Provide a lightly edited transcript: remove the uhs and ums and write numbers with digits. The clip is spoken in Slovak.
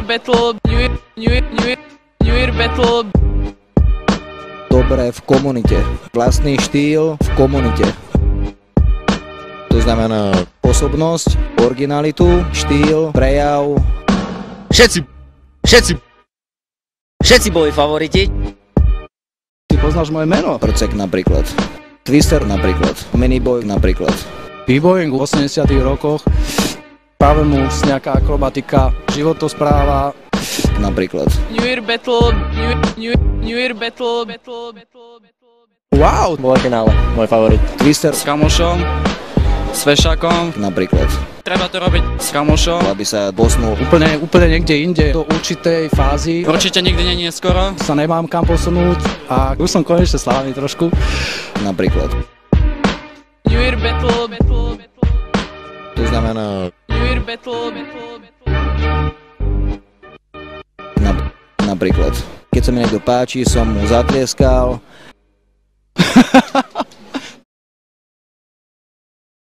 Battle, New Year Battle. Dobré v komunite. Vlastný štýl v komunite. To znamená osobnosť, originalitu, štýl, prejav. Všetci boli favoriti. Ty poznáš moje meno? Prcek napríklad. Twister napríklad. Miniboy napríklad. B-boying v 80 rokoch. Práve mu nejaká akrobatika, životospráva. Napríklad. New Year Battle, New Year Battle. Wow! Bolo finále, môj favorit. Twister S kamošom, s fešákom. napríklad. Treba to robiť s kamošom. Aby sa posnul. Úplne niekde inde, do určitej fázy. Určite nikdy nie je skoro. Sa nemám kam posunúť a už som konečne slávny trošku. Napríklad. New Year Battle. To znamená New Year Battle. napríklad. Keď sa mi niekto páči, som mu zatlieskal.